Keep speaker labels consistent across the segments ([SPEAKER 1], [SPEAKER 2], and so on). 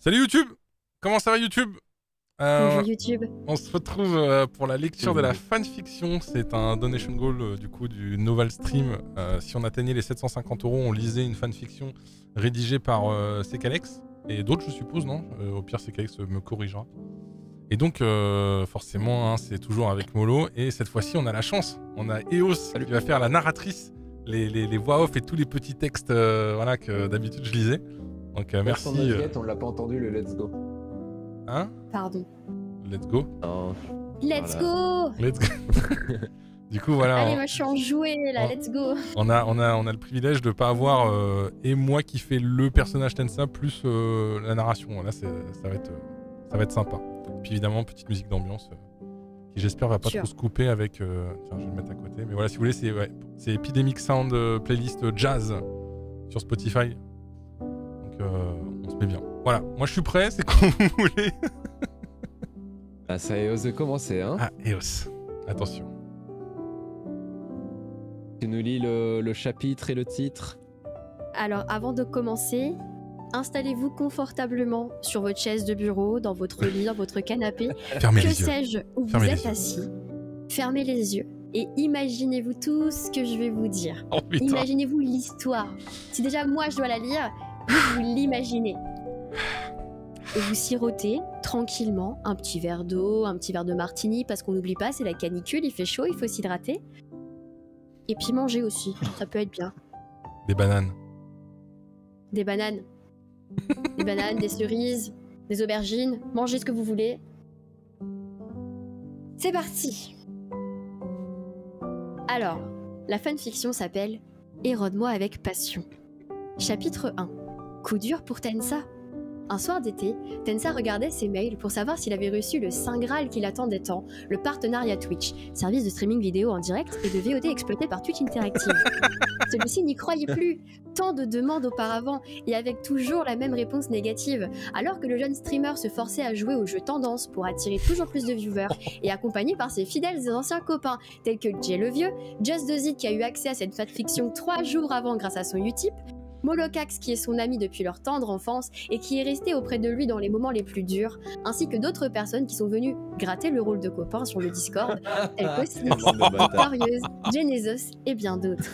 [SPEAKER 1] Salut YouTube! Comment ça va YouTube?
[SPEAKER 2] Bonjour YouTube.
[SPEAKER 1] On se retrouve pour la lecture de la fanfiction. C'est un donation goal du coup du Noval Stream. Si on atteignait les 750 €, on lisait une fanfiction rédigée par Cekalex et d'autres, je suppose, non? Au pire, Cekalex me corrigera. Et donc, forcément, hein, c'est toujours avec Molo. Et cette fois-ci, on a la chance. On a Eos qui va faire la narratrice, les voix off et tous les petits textes voilà, que d'habitude je lisais. Donc, merci.
[SPEAKER 3] On l'a pas entendu le let's go.
[SPEAKER 1] Hein?
[SPEAKER 2] Pardon.
[SPEAKER 1] Let's go.
[SPEAKER 3] Oh,
[SPEAKER 2] Let's
[SPEAKER 3] voilà.
[SPEAKER 2] go.
[SPEAKER 1] Let's go. Du coup, voilà.
[SPEAKER 2] Allez, moi je suis enjouée là, let's go.
[SPEAKER 1] On a le privilège de pas avoir et moi qui fais le personnage Tensa plus la narration. Là, ça va être sympa. Puis évidemment, petite musique d'ambiance qui j'espère va pas trop se couper avec. Tiens, je vais le mettre à côté. Mais voilà, si vous voulez, c'est Epidemic Sound playlist jazz sur Spotify. Donc on se met bien. Voilà, moi je suis prêt, c'est quand vous voulez.
[SPEAKER 3] Ah, ça Eos de commencer, hein.
[SPEAKER 1] Ah, Eos. Attention.
[SPEAKER 3] Tu nous lis le chapitre et le titre.
[SPEAKER 2] Alors, avant de commencer, installez-vous confortablement sur votre chaise de bureau, dans votre lit, dans votre canapé.
[SPEAKER 1] Fermez
[SPEAKER 2] Que
[SPEAKER 1] les yeux.
[SPEAKER 2] sais-je, où vous êtes assis. Fermez les yeux et imaginez-vous tout ce que je vais vous dire.
[SPEAKER 1] Oh, putain.
[SPEAKER 2] Imaginez-vous l'histoire. Si déjà moi je dois la lire, vous l'imaginez. Et vous sirotez tranquillement un petit verre d'eau, un petit verre de martini, parce qu'on n'oublie pas, c'est la canicule, il fait chaud, il faut s'hydrater. Et puis manger aussi, ça peut être bien.
[SPEAKER 1] Des bananes.
[SPEAKER 2] Des bananes. Des bananes, des cerises, des aubergines, mangez ce que vous voulez. C'est parti. Alors, la fanfiction s'appelle « Érode-moi avec passion ». Chapitre 1. Coup dur pour Tensa. Un soir d'été, Tensa regardait ses mails pour savoir s'il avait reçu le Saint Graal qu'il attendait tant, le partenariat Twitch, service de streaming vidéo en direct et de VOD exploité par Twitch Interactive. Celui-ci n'y croyait plus. Tant de demandes auparavant et avec toujours la même réponse négative. Alors que le jeune streamer se forçait à jouer au jeu tendance pour attirer toujours plus de viewers et accompagné par ses fidèles et anciens copains tels que Jay le Vieux, Just the Zit qui a eu accès à cette fanfiction 3 jours avant grâce à son Utip, Molocax qui est son ami depuis leur tendre enfance et qui est resté auprès de lui dans les moments les plus durs, ainsi que d'autres personnes qui sont venues gratter le rôle de copain sur le Discord, tels que Snix, Warriors, Genesis et bien d'autres.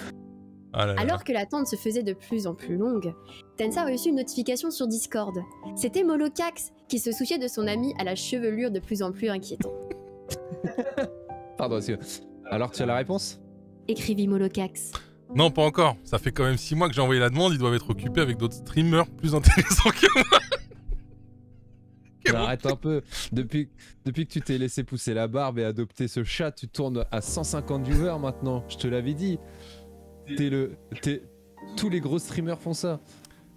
[SPEAKER 2] Alors que l'attente se faisait de plus en plus longue, Tensa a reçu une notification sur Discord. C'était Molocax qui se souciait de son ami à la chevelure de plus en plus inquiétante.
[SPEAKER 3] Pardon, alors tu as la réponse?
[SPEAKER 2] Écrivit Molocax.
[SPEAKER 1] Non, pas encore. Ça fait quand même 6 mois que j'ai envoyé la demande. Ils doivent être occupés avec d'autres streamers plus intéressants que moi.
[SPEAKER 3] Arrête un peu. Depuis que tu t'es laissé pousser la barbe et adopter ce chat, tu tournes à 150 viewers maintenant. Je te l'avais dit. Tous les gros streamers font ça.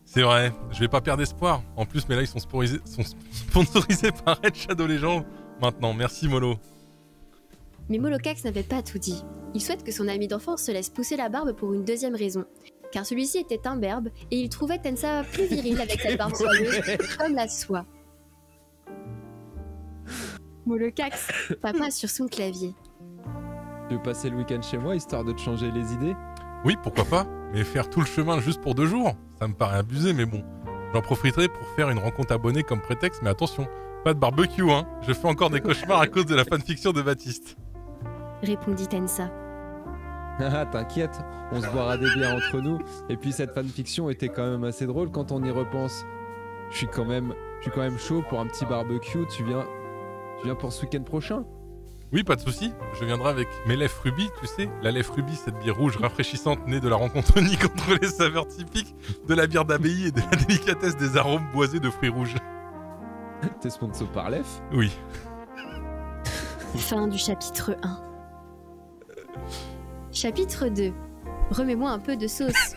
[SPEAKER 1] C'est vrai. Je vais pas perdre espoir. En plus, mais là, ils sont sponsorisés par Red Shadow Legends. Maintenant, merci Molo.
[SPEAKER 2] Mais Molocax n'avait pas tout dit. Il souhaite que son ami d'enfance se laisse pousser la barbe pour une deuxième raison. Car celui-ci était imberbe et il trouvait Tensa plus viril avec cette barbe soyeuse, comme la soie. Molocax papa sur son clavier.
[SPEAKER 3] Tu veux passer le week-end chez moi histoire de te changer les idées?
[SPEAKER 1] Oui, pourquoi pas. Mais faire tout le chemin juste pour 2 jours, ça me paraît abusé, mais bon. J'en profiterai pour faire une rencontre abonnée comme prétexte, mais attention, pas de barbecue, hein. Je fais encore des cauchemars à cause de la fanfiction de Baptiste.
[SPEAKER 2] Répondit Tensa.
[SPEAKER 3] Ah, t'inquiète, on se boira des bières entre nous. Et puis cette fanfiction était quand même assez drôle quand on y repense. Je suis quand même chaud pour un petit barbecue. Tu viens pour ce week-end prochain?
[SPEAKER 1] Oui, pas de souci. Je viendrai avec mes lèvres rubis, tu sais. La lèvre rubis, cette bière rouge rafraîchissante née de la rencontre unique entre les saveurs typiques de la bière d'abbaye et de la délicatesse des arômes boisés de fruits rouges.
[SPEAKER 3] T'es sponsor par l'EF?
[SPEAKER 1] Oui.
[SPEAKER 2] Fin du chapitre 1. Chapitre 2. Remets-moi un peu de sauce.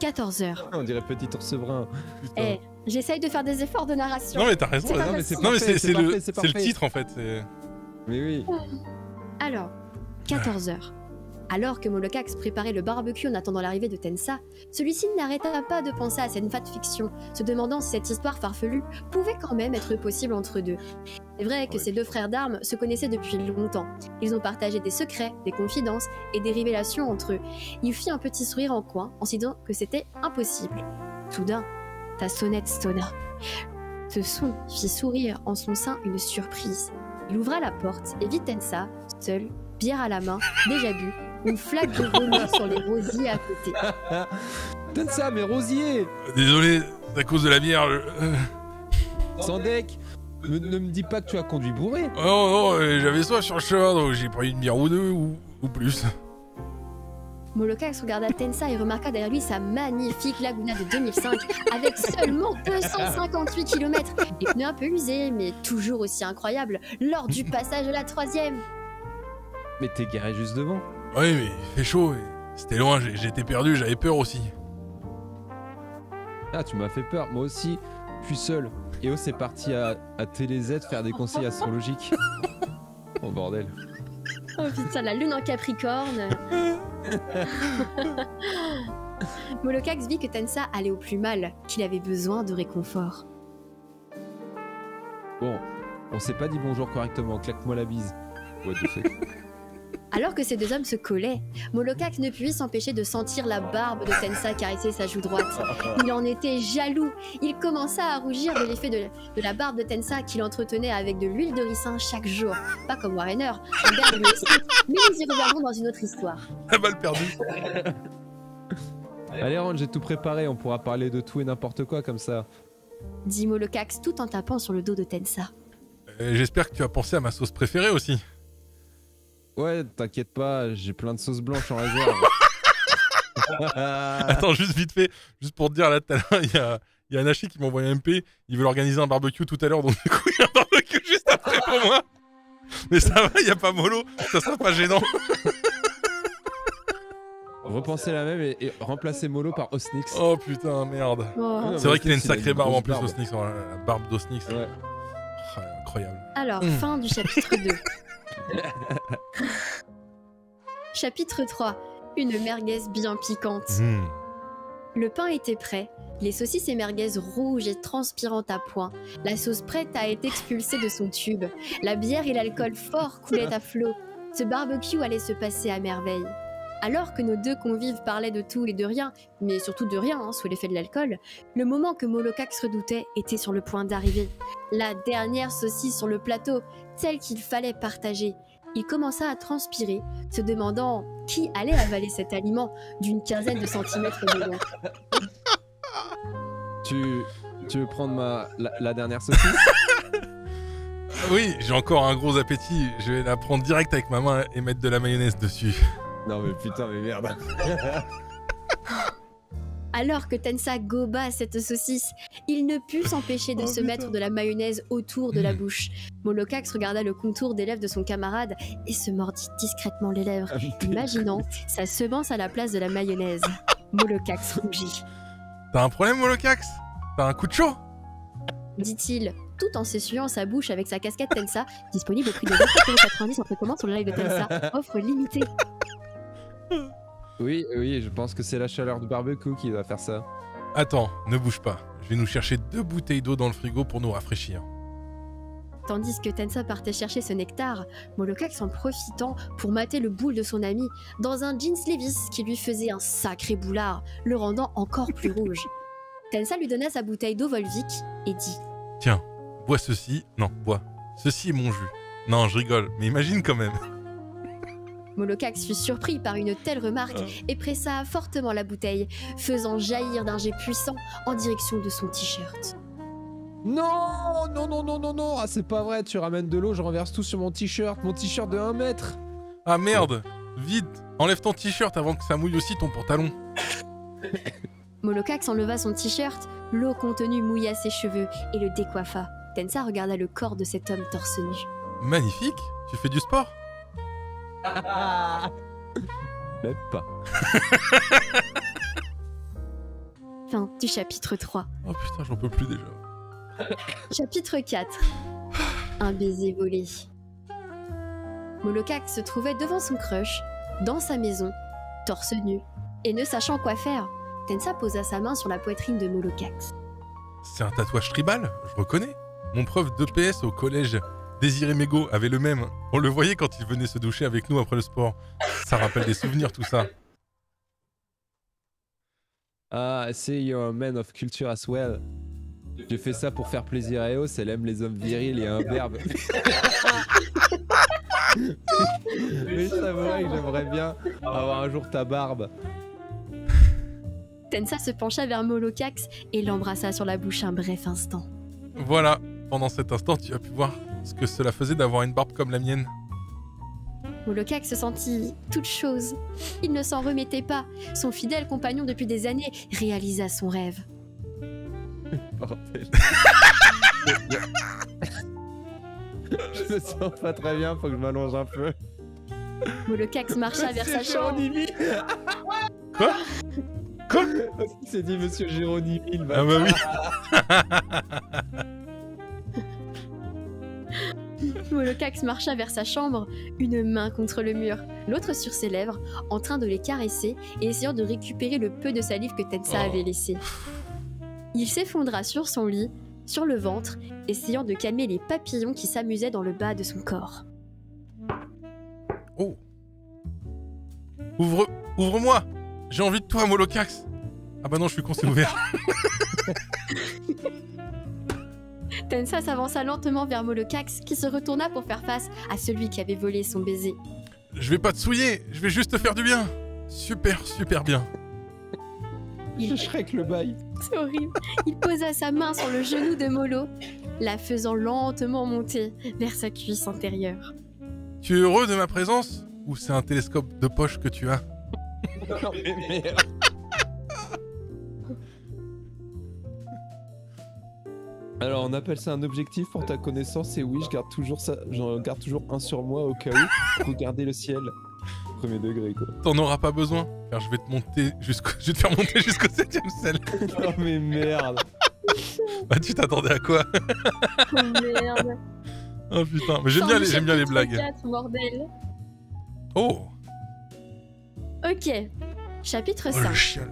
[SPEAKER 2] 14h.
[SPEAKER 3] On dirait petit ours brun.
[SPEAKER 2] Eh, j'essaye de faire des efforts de narration.
[SPEAKER 1] Non mais t'as raison. Non mais c'est le titre en fait.
[SPEAKER 3] Mais oui.
[SPEAKER 2] Alors, 14h. Alors que Molocax préparait le barbecue en attendant l'arrivée de Tensa, celui-ci n'arrêta pas de penser à cette fanfiction, se demandant si cette histoire farfelue pouvait quand même être possible entre deux. C'est vrai que ces deux frères d'armes se connaissaient depuis longtemps. Ils ont partagé des secrets, des confidences et des révélations entre eux. Il fit un petit sourire en coin en se disant que c'était impossible. Soudain, ta sonnette sonna. Ce son fit sourire en son sein une surprise. Il ouvra la porte et vit Tensa, seul, bière à la main, déjà bu, une flaque de vomi sur les rosiers à côté.
[SPEAKER 3] Tensa, mais rosier!
[SPEAKER 1] Désolé, c'est à cause de la bière.
[SPEAKER 3] Sans deck! Ne me dis pas que tu as conduit bourré!
[SPEAKER 1] Oh non, j'avais soif sur le chemin, donc j'ai pris une bière ou deux ou plus.
[SPEAKER 2] Molokax regarda Tensa et remarqua derrière lui sa magnifique Laguna de 2005 avec seulement 258 km. Les pneus un peu usés, mais toujours aussi incroyables lors du passage de la 3e.
[SPEAKER 3] Mais t'es garé juste devant.
[SPEAKER 1] Oui, mais il fait chaud. C'était loin, j'étais perdu, j'avais peur aussi.
[SPEAKER 3] Ah, tu m'as fait peur, moi aussi. Je suis seul. Et c'est parti à TéléZ faire des conseils astrologiques. Oh bordel.
[SPEAKER 2] Oh putain, la lune en Capricorne. Molokax vit que Tensa allait au plus mal, qu'il avait besoin de réconfort.
[SPEAKER 3] Bon, on s'est pas dit bonjour correctement, claque-moi la bise. What the fuck.
[SPEAKER 2] Alors que ces deux hommes se collaient, Molokax ne put s'empêcher de sentir la barbe de Tensa caresser sa joue droite. Il en était jaloux. Il commença à rougir de l'effet de la barbe de Tensa qu'il entretenait avec de l'huile de ricin chaque jour. Pas comme Warrener, un gars lui explique, mais nous y reviendrons dans une autre histoire.
[SPEAKER 1] La balle perdue.
[SPEAKER 3] Allez Ron, j'ai tout préparé, on pourra parler de tout et n'importe quoi comme ça.
[SPEAKER 2] Dit Molokax tout en tapant sur le dos de Tensa.
[SPEAKER 1] J'espère que tu as pensé à ma sauce préférée aussi.
[SPEAKER 3] Ouais, t'inquiète pas, j'ai plein de sauces blanches en réserve.
[SPEAKER 1] Attends, juste vite fait, juste pour te dire, là, tout à l'heure, il y a Anachi qui m'a envoyé un MP, il veut organiser un barbecue tout à l'heure, donc du coup, il y a un barbecue juste après pour moi. Mais ça va, il n'y a pas mollo, ça sera pas gênant.
[SPEAKER 3] Repensez la même et remplacez Molo par Osnix.
[SPEAKER 1] Oh putain, merde.
[SPEAKER 2] Oh.
[SPEAKER 1] C'est vrai qu'il a une sacrée barbe en plus,
[SPEAKER 3] barbe.
[SPEAKER 1] Osnix, la barbe d'Osnix.
[SPEAKER 3] Ouais.
[SPEAKER 1] Oh, incroyable.
[SPEAKER 2] Alors, fin du chapitre 2. Chapitre 3. Une merguez bien piquante.
[SPEAKER 1] Mmh.
[SPEAKER 2] Le pain était prêt, les saucisses et merguez rouges et transpirantes à point, la sauce prête à être expulsée de son tube, la bière et l'alcool fort coulaient à flot. Ce barbecue allait se passer à merveille. Alors que nos deux convives parlaient de tout et de rien, mais surtout de rien sous l'effet de l'alcool, le moment que Molokax redoutait était sur le point d'arriver. La dernière saucisse sur le plateau, celle qu'il fallait partager. Il commença à transpirer, se demandant qui allait avaler cet aliment d'une quinzaine de centimètres de long.
[SPEAKER 3] Tu veux prendre la dernière saucisse?
[SPEAKER 1] Oui, j'ai encore un gros appétit, je vais la prendre direct avec ma main et mettre de la mayonnaise dessus.
[SPEAKER 3] Non mais putain, mais merde.
[SPEAKER 2] Alors que Tensa goba cette saucisse, il ne put s'empêcher de se mettre de la mayonnaise autour de la bouche. Molokax regarda le contour des lèvres de son camarade et se mordit discrètement les lèvres, imaginant sa semence à la place de la mayonnaise. Molokax rougit.
[SPEAKER 1] T'as un problème, Molokax? T'as un coup de chaud?
[SPEAKER 2] Dit-il, tout en s'essuyant sa bouche avec sa casquette Tensa, disponible au prix de 24,90€ en précommande sur le live de Tensa. Offre limitée.
[SPEAKER 3] Oui, je pense que c'est la chaleur du barbecue qui va faire ça.
[SPEAKER 1] Attends, ne bouge pas. Je vais nous chercher 2 bouteilles d'eau dans le frigo pour nous rafraîchir.
[SPEAKER 2] Tandis que Tensa partait chercher ce nectar, Molokax en profitant pour mater le boule de son ami dans un jeans Levi's qui lui faisait un sacré boulard, le rendant encore plus rouge. Tensa lui donna sa bouteille d'eau Volvic et dit «
[SPEAKER 1] Tiens, bois ceci. Non, bois. Ceci est mon jus. Non, je rigole, mais imagine quand même. »
[SPEAKER 2] Molokax fut surpris par une telle remarque et pressa fortement la bouteille, faisant jaillir d'un jet puissant en direction de son t-shirt.
[SPEAKER 3] Non, ah c'est pas vrai, tu ramènes de l'eau, je renverse tout sur mon t-shirt de 1 mètre.
[SPEAKER 1] Ah merde! Vite! Enlève ton t-shirt avant que ça mouille aussi ton pantalon.
[SPEAKER 2] Molokax enleva son t-shirt, l'eau contenue mouilla ses cheveux et le décoiffa. Tensa regarda le corps de cet homme torse nu.
[SPEAKER 1] Magnifique! Tu fais du sport?
[SPEAKER 3] Même pas.
[SPEAKER 2] Fin du chapitre 3.
[SPEAKER 1] Oh putain, j'en peux plus déjà.
[SPEAKER 2] Chapitre 4. Un baiser volé. Molokax se trouvait devant son crush, dans sa maison, torse nu, et ne sachant quoi faire. Tensa posa sa main sur la poitrine de Molokax.
[SPEAKER 1] C'est un tatouage tribal, je reconnais. Mon prof d'EPS au collège, Désiré Mégo, avait le même. On le voyait quand il venait se doucher avec nous après le sport. Ça rappelle des souvenirs tout ça.
[SPEAKER 3] Ah, I see you're a man of culture as well. J'ai fait ça pour faire plaisir à Eos, elle aime les hommes virils et imberbes. Mais ça vrai que j'aimerais bien avoir un jour ta barbe.
[SPEAKER 2] Tensa se pencha vers Molokax et l'embrassa sur la bouche un bref instant.
[SPEAKER 1] Voilà, pendant cet instant, tu as pu voir ce que cela faisait d'avoir une barbe comme la mienne.
[SPEAKER 2] Molokax se sentit toute chose. Il ne s'en remettait pas. Son fidèle compagnon depuis des années réalisa son rêve.
[SPEAKER 3] Bordel. Je me sens pas très bien, faut que je m'allonge un peu.
[SPEAKER 2] Molokax marcha vers sa chambre.
[SPEAKER 1] Quoi? Quoi?
[SPEAKER 3] Il s'est dit Monsieur Géronimi, il va.
[SPEAKER 1] Ah bah oui.
[SPEAKER 2] Molokax marcha vers sa chambre, une main contre le mur, l'autre sur ses lèvres, en train de les caresser et essayant de récupérer le peu de salive que Tensa avait laissé. Il s'effondra sur son lit, sur le ventre, essayant de calmer les papillons qui s'amusaient dans le bas de son corps.
[SPEAKER 1] Oh. Ouvre-moi. J'ai envie de toi, Molokax. Ah bah non, je suis con, c'est ouvert.
[SPEAKER 2] Tensa s'avança lentement vers Molokax, qui se retourna pour faire face à celui qui avait volé son baiser.
[SPEAKER 1] Je vais pas te souiller, je vais juste te faire du bien. Super, super bien.
[SPEAKER 3] Je Shrek le bail.
[SPEAKER 2] C'est horrible. Il posa sa main sur le genou de Molo, la faisant lentement monter vers sa cuisse intérieure.
[SPEAKER 1] Tu es heureux de ma présence? Ou c'est un télescope de poche que tu as?
[SPEAKER 3] Non mais merde. Alors on appelle ça un objectif pour ta connaissance et oui, j'en garde toujours un sur moi au cas où. Regardez le ciel. Premier degré quoi.
[SPEAKER 1] T'en auras pas besoin, car je vais te faire monter jusqu'au 7ème ciel.
[SPEAKER 3] Non mais merde.
[SPEAKER 1] Bah tu t'attendais à quoi?
[SPEAKER 2] Oh merde.
[SPEAKER 1] Oh putain, mais j'aime bien les blagues.
[SPEAKER 2] 4, bordel.
[SPEAKER 1] Oh.
[SPEAKER 2] Ok. Chapitre
[SPEAKER 1] Oh le
[SPEAKER 2] 5.
[SPEAKER 1] chial.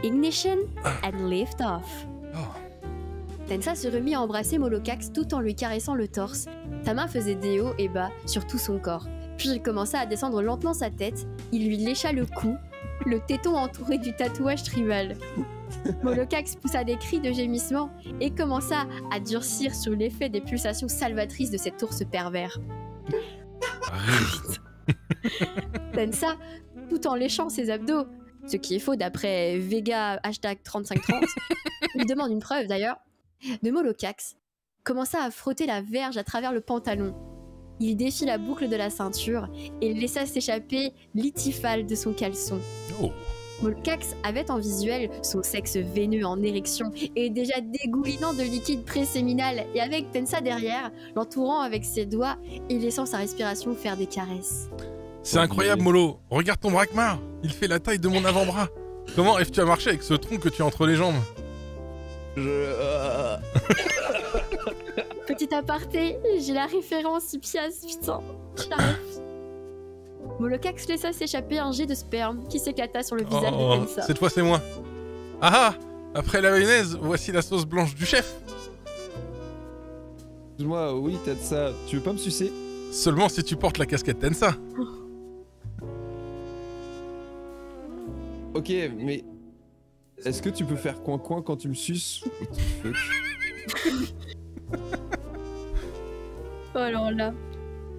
[SPEAKER 2] Ignition and lift off.
[SPEAKER 1] Oh.
[SPEAKER 2] Tensa se remit à embrasser Molokax tout en lui caressant le torse. Sa main faisait des hauts et bas sur tout son corps. Puis il commença à descendre lentement sa tête, il lui lécha le cou, le téton entouré du tatouage tribal. Molokax poussa des cris de gémissement et commença à durcir sous l'effet des pulsations salvatrices de cet ours pervers. Tensa, tout en léchant ses abdos, ce qui est faux d'après Vega #3530, il demande une preuve d'ailleurs, de Molokax, commença à frotter la verge à travers le pantalon. Il défit la boucle de la ceinture et laissa s'échapper l'itifale de son caleçon.
[SPEAKER 1] Oh.
[SPEAKER 2] Molokax avait en visuel son sexe veineux en érection et déjà dégoulinant de liquide préséminal, et avec Tensa derrière, l'entourant avec ses doigts et laissant sa respiration faire des caresses.
[SPEAKER 1] C'est incroyable, Molo. Regarde ton braquemar. Il fait la taille de mon avant-bras. Comment arrives-tu à marcher avec ce tronc que tu as entre les jambes?
[SPEAKER 2] Petit aparté, j'ai la référence Hippias, putain, je l'arrive. Molokax laissa s'échapper un jet de sperme qui s'éclata sur le visage de Tensa.
[SPEAKER 1] Cette fois c'est moi. Ah ah. Après la mayonnaise, voici la sauce blanche du chef.
[SPEAKER 3] Excuse-moi, oui, t'as de ça. Tu veux pas me sucer?
[SPEAKER 1] Seulement si tu portes la casquette Tensa.
[SPEAKER 3] Ok, mais... Est-ce que tu peux faire coin-coin quand tu me suces?
[SPEAKER 2] Oh alors là.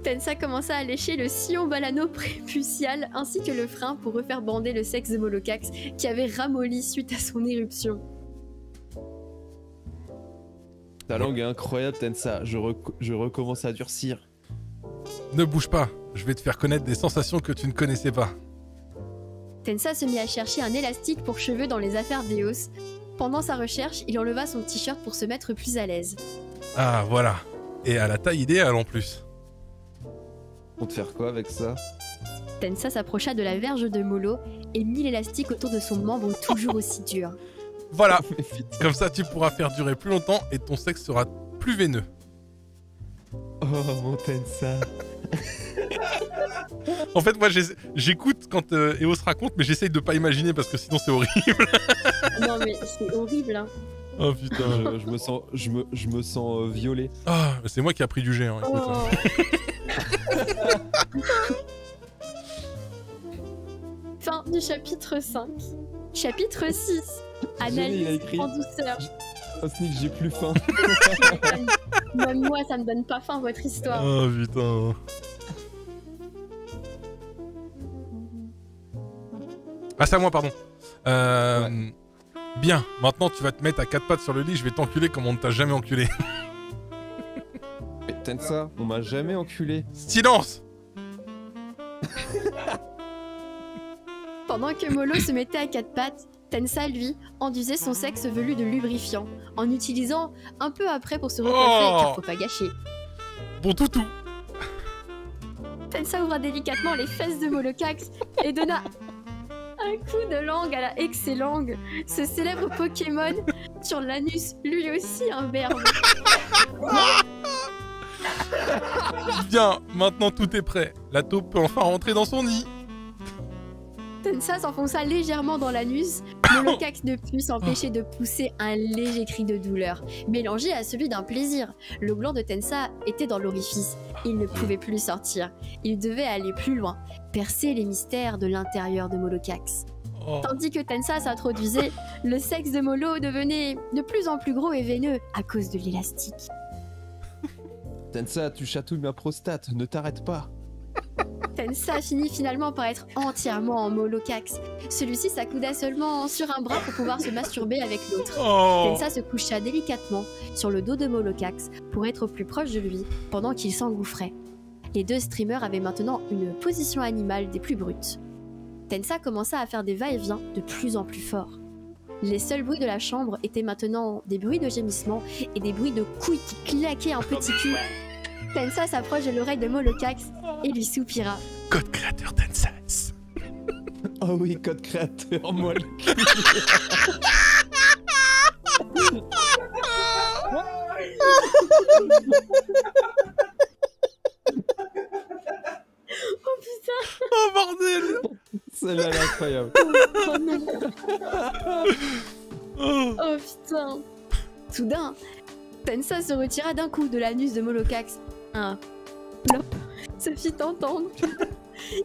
[SPEAKER 2] Tensa commença à lécher le sillon balano prépucial ainsi que le frein pour refaire bander le sexe de Molokax qui avait ramolli suite à son éruption.
[SPEAKER 3] Ta langue est incroyable, Tensa. Je recommence à durcir.
[SPEAKER 1] Ne bouge pas, je vais te faire connaître des sensations que tu ne connaissais pas.
[SPEAKER 2] Tensa se mit à chercher un élastique pour cheveux dans les affaires d'Eos. Pendant sa recherche, il enleva son t-shirt pour se mettre plus à l'aise.
[SPEAKER 1] Ah voilà, et à la taille idéale en plus.
[SPEAKER 3] Pour te faire quoi avec ça?
[SPEAKER 2] Tensa s'approcha de la verge de Molo et mit l'élastique autour de son membre toujours aussi dur.
[SPEAKER 1] Voilà, comme ça tu pourras faire durer plus longtemps et ton sexe sera plus veineux.
[SPEAKER 3] Oh mon Tensa.
[SPEAKER 1] En fait moi j'écoute quand Eos raconte, mais j'essaye de pas imaginer parce que sinon c'est horrible.
[SPEAKER 2] Non mais c'est horrible hein.
[SPEAKER 1] Oh putain.
[SPEAKER 3] Je me sens violé.
[SPEAKER 1] Ah, c'est moi qui a pris du jet hein, écoute.
[SPEAKER 2] Fin du chapitre 5. Chapitre 6. Analyse en douceur.
[SPEAKER 3] Oh Sneak, j'ai plus faim.
[SPEAKER 2] Même moi, ça me donne pas faim votre histoire.
[SPEAKER 1] Oh putain. Ah, c'est à moi, pardon. Bien, maintenant tu vas te mettre à quatre pattes sur le lit, je vais t'enculer comme on ne t'a jamais enculé.
[SPEAKER 3] Mais Tensa, on m'a jamais enculé.
[SPEAKER 1] Silence.
[SPEAKER 2] Pendant que Molo se mettait à quatre pattes, Tensa, lui, enduisait son sexe velu de lubrifiant, en utilisant un peu après pour se recoiffer, car faut pas gâcher.
[SPEAKER 1] Bon toutou.
[SPEAKER 2] Tensa ouvra délicatement les fesses de Molocax et donna un coup de langue à la Excellangue, ce célèbre Pokémon sur l'anus, lui aussi un verbe.
[SPEAKER 1] Bien, maintenant tout est prêt. La taupe peut enfin rentrer dans son nid.
[SPEAKER 2] Tensa s'enfonça légèrement dans l'anus, Molocax ne put s'empêcher de pousser un léger cri de douleur, mélangé à celui d'un plaisir. Le gland de Tensa était dans l'orifice, il ne pouvait plus sortir. Il devait aller plus loin, percer les mystères de l'intérieur de Molocax.
[SPEAKER 1] Oh.
[SPEAKER 2] Tandis que Tensa s'introduisait, le sexe de Molo devenait de plus en plus gros et veineux à cause de l'élastique.
[SPEAKER 3] Tensa, tu chatouilles ma prostate, ne t'arrête pas.
[SPEAKER 2] Tensa finit finalement par être entièrement en Molocax. Celui-ci s'accouda seulement sur un bras pour pouvoir se masturber avec l'autre.
[SPEAKER 1] Oh.
[SPEAKER 2] Tensa se coucha délicatement sur le dos de Molocax pour être au plus proche de lui pendant qu'il s'engouffrait. Les deux streamers avaient maintenant une position animale des plus brutes. Tensa commença à faire des va-et-vient de plus en plus forts. Les seuls bruits de la chambre étaient maintenant des bruits de gémissements et des bruits de couilles qui claquaient un petit cul. Tensa s'approche de l'oreille de Molocax et lui soupira.
[SPEAKER 1] Code créateur Tensas.
[SPEAKER 3] Oh oui, code créateur, moi le cul.
[SPEAKER 2] Oh putain!
[SPEAKER 1] Oh bordel.
[SPEAKER 3] Celle-là, elle est incroyable.
[SPEAKER 2] Oh non!
[SPEAKER 1] Oh.
[SPEAKER 2] Oh putain! Soudain, Tensa se retira d'un coup de l'anus de Molocax. Un plop se fit entendre.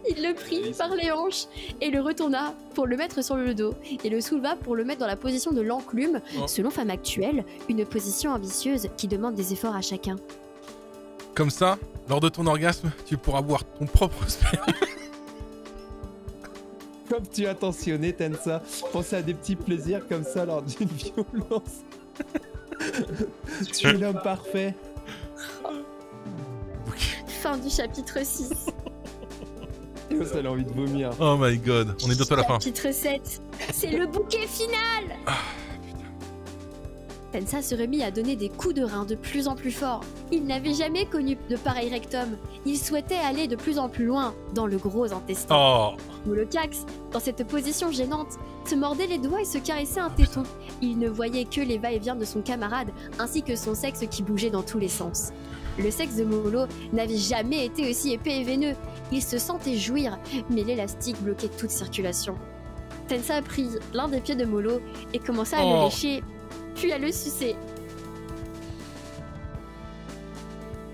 [SPEAKER 2] Il le prit par les hanches et le retourna pour le mettre sur le dos et le souleva pour le mettre dans la position de l'enclume,
[SPEAKER 1] Oh.
[SPEAKER 2] selon Femme Actuelle, une position ambitieuse qui demande des efforts à chacun.
[SPEAKER 1] Comme ça, lors de ton orgasme, tu pourras boire ton propre sperme.
[SPEAKER 3] Comme tu as tensionné, Tensa, pensez à des petits plaisirs comme ça lors d'une violence. Tu es l'homme parfait.
[SPEAKER 2] Fin du chapitre 6.
[SPEAKER 3] Oh, ça a envie de vomir.
[SPEAKER 1] Oh my god, on est bientôt à la fin.
[SPEAKER 2] Chapitre 7. C'est le bouquet final. Tensa se remit à donner des coups de rein de plus en plus forts. Il n'avait jamais connu de pareil rectum. Il souhaitait aller de plus en plus loin, dans le gros intestin.
[SPEAKER 1] Oh.
[SPEAKER 2] Molocax, dans cette position gênante, se mordait les doigts et se caressait un téton. Il ne voyait que les va-et-vient de son camarade, ainsi que son sexe qui bougeait dans tous les sens. Le sexe de Molo n'avait jamais été aussi épais et veineux. Il se sentait jouir, mais l'élastique bloquait toute circulation. Tensa prit l'un des pieds de Molo et commença à le lécher, puis à le sucer.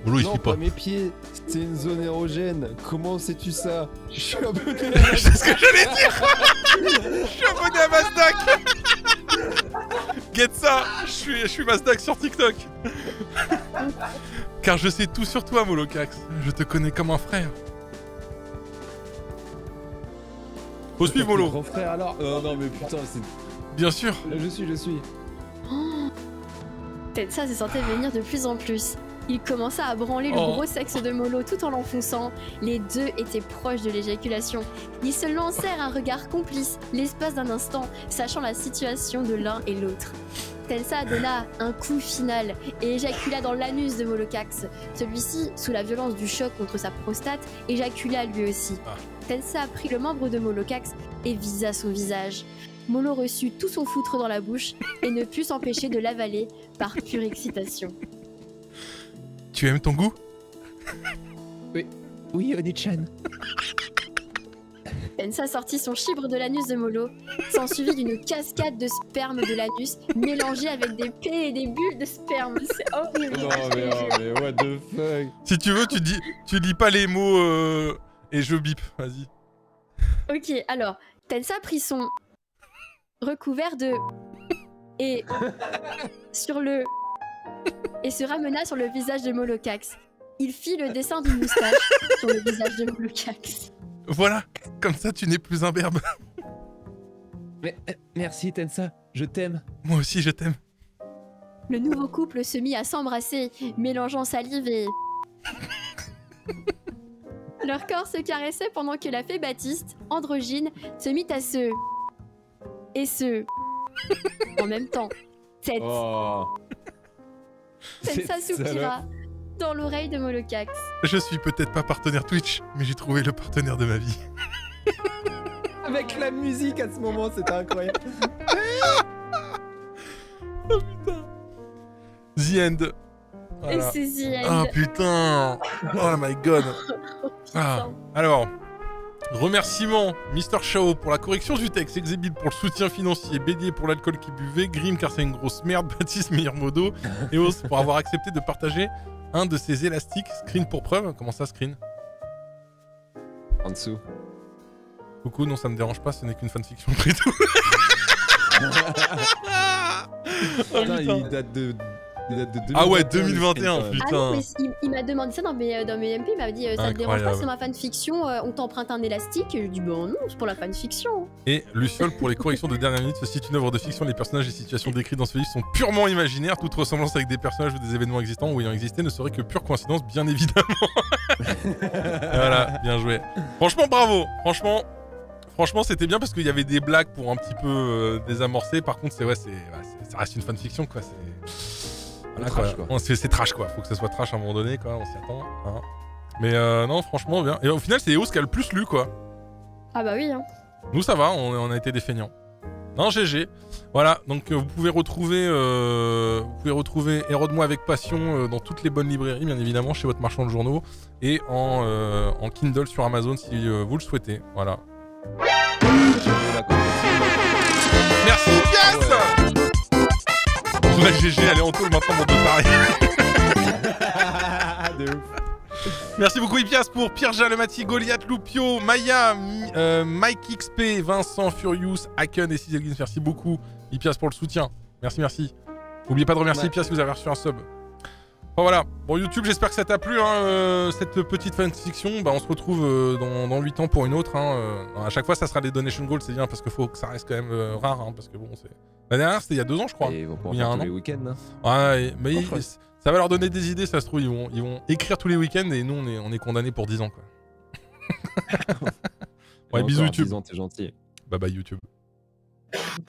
[SPEAKER 1] Molo, il
[SPEAKER 3] Non,
[SPEAKER 1] suit pas.
[SPEAKER 3] pas mes pieds, c'est une zone érogène. Comment sais-tu ça? Je suis abonné
[SPEAKER 1] Je sais ce que j'allais dire. Je suis abonné à Mazdak. Get ça. Je suis Mazdak sur TikTok. Car je sais tout sur toi, Molocax. Je te connais comme un frère. Faut suivre, Molo.
[SPEAKER 3] Grand frère alors? Non mais putain, c'est...
[SPEAKER 1] Bien sûr.
[SPEAKER 3] Je suis.
[SPEAKER 2] Tensa se sentait venir de plus en plus. Il commença à branler le gros sexe de Molo tout en l'enfonçant. Les deux étaient proches de l'éjaculation. Ils se lancèrent un regard complice, l'espace d'un instant, sachant la situation de l'un et l'autre. Tensa donna un coup final et éjacula dans l'anus de Molocax. Celui-ci, sous la violence du choc contre sa prostate, éjacula lui aussi. Tensa prit le membre de Molocax et visa son visage. Molo reçut tout son foutre dans la bouche et ne put s'empêcher de l'avaler par pure excitation.
[SPEAKER 1] Tu aimes ton goût?
[SPEAKER 3] Oui, Oni-chan.
[SPEAKER 2] Tensa sortit son chibre de l'anus de Molo, s'ensuivit d'une cascade de sperme de l'anus mélangée avec des pets et des bulles de sperme. C'est horrible.
[SPEAKER 3] Non mais what the fuck.
[SPEAKER 1] Si tu veux, tu lis pas les mots et je bip. Vas-y.
[SPEAKER 2] Ok, alors, Tensa prit son recouvert de et se ramena sur le visage de Molocax. Il fit le dessin d'une moustache sur le visage de Molocax.
[SPEAKER 1] Voilà, comme ça tu n'es plus un berbe.
[SPEAKER 3] Mais, merci Tensa, je t'aime.
[SPEAKER 1] Moi aussi je t'aime.
[SPEAKER 2] Le nouveau couple se mit à s'embrasser, mélangeant salive et... Leur corps se caressait pendant que la fée Baptiste, androgyne, se mit à se... en même temps. Tête.
[SPEAKER 3] Oh.
[SPEAKER 2] Tensa
[SPEAKER 3] Cette
[SPEAKER 2] soupira dans l'oreille de Molocax.
[SPEAKER 1] Je suis peut-être pas partenaire Twitch, mais j'ai trouvé le partenaire de ma vie.
[SPEAKER 3] Avec la musique à ce moment, c'était incroyable.
[SPEAKER 1] Oh putain. The end. Voilà.
[SPEAKER 2] Et c'est The
[SPEAKER 1] Ah
[SPEAKER 2] End.
[SPEAKER 1] putain. Oh my god. Ah. Alors, remerciements Mr. Chao pour la correction du texte, Exhibit pour le soutien financier, Bédier pour l'alcool qui buvait, Grim car c'est une grosse merde, Baptiste meilleur modo, et Os pour avoir accepté de partager un de ses élastiques. Screen pour preuve. Comment ça, screen?
[SPEAKER 3] En dessous.
[SPEAKER 1] Coucou, non, ça me dérange pas, ce n'est qu'une fanfiction après tout. Oh,
[SPEAKER 3] Putain,
[SPEAKER 1] putain.
[SPEAKER 3] il date de 2021.
[SPEAKER 1] Ah ouais,
[SPEAKER 3] le screen,
[SPEAKER 1] 2021,
[SPEAKER 3] quand même.
[SPEAKER 1] putain.
[SPEAKER 2] Ah non, mais il m'a demandé ça dans mes MP, il m'a dit ça te dérange pas,
[SPEAKER 1] Incroyable.
[SPEAKER 2] c'est ma fanfiction, on t'emprunte un élastique. Et je lui dis bon non, c'est pour la fanfiction.
[SPEAKER 1] Et Luciole pour les corrections de dernière minute. Ceci est une œuvre de fiction. Les personnages et situations décrites dans ce livre sont purement imaginaires. Toute ressemblance avec des personnages ou des événements existants ou ayant existé ne serait que pure coïncidence, bien évidemment. Voilà, bien joué. Franchement, bravo. Franchement, c'était bien parce qu'il y avait des blagues pour un petit peu désamorcer. Par contre, ça reste une fanfiction, quoi. Voilà,
[SPEAKER 3] Trash,
[SPEAKER 1] quoi.
[SPEAKER 3] quoi.
[SPEAKER 1] C'est trash, quoi. Faut que ça soit trash à un moment donné, quoi. On s'y attend. Hein. Mais non, franchement, bien. Et au final, c'est Eos qui a le plus lu, quoi.
[SPEAKER 2] Ah bah oui. Hein.
[SPEAKER 1] Nous, ça va, on a été des feignants. Non, GG. Voilà, donc vous pouvez retrouver Hérode-moi avec passion dans toutes les bonnes librairies, bien évidemment, chez votre marchand de journaux, et en Kindle sur Amazon si vous le souhaitez. Voilà. Merci, Pias. Ouais, GG, allez, on tourne maintenant mon dos pareil.
[SPEAKER 3] De ouf.
[SPEAKER 1] Merci beaucoup Ipias pour Pierre Jalemati, Goliath, Loupio, Maya, Mike XP, Vincent, Furious, Haken et Ciselgins. Merci beaucoup Ipias pour le soutien. Merci. N'oubliez pas de remercier Ipias si vous avez reçu un sub. Bon voilà, bon YouTube, j'espère que ça t'a plu hein, cette petite fanfiction. Bah, on se retrouve dans 8 ans pour une autre. Hein, à chaque fois ça sera des donation goals, c'est bien parce qu'il faut que ça reste quand même rare. Hein, parce que bon, c'est... La dernière c'était il y a 2 ans je crois.
[SPEAKER 3] Et ils vont pouvoir
[SPEAKER 1] Il y a
[SPEAKER 3] faire
[SPEAKER 1] un
[SPEAKER 3] tous
[SPEAKER 1] an.
[SPEAKER 3] les week-ends. Hein.
[SPEAKER 1] Ouais, mais
[SPEAKER 3] Oh, chouette.
[SPEAKER 1] ça va leur donner des idées, ça se trouve, ils vont écrire tous les week-ends et nous on est condamnés pour 10 ans quoi. Ouais,
[SPEAKER 3] Et
[SPEAKER 1] bisous
[SPEAKER 3] encore,
[SPEAKER 1] YouTube.
[SPEAKER 3] 10 ans, t'es gentil.
[SPEAKER 1] Bye bye YouTube.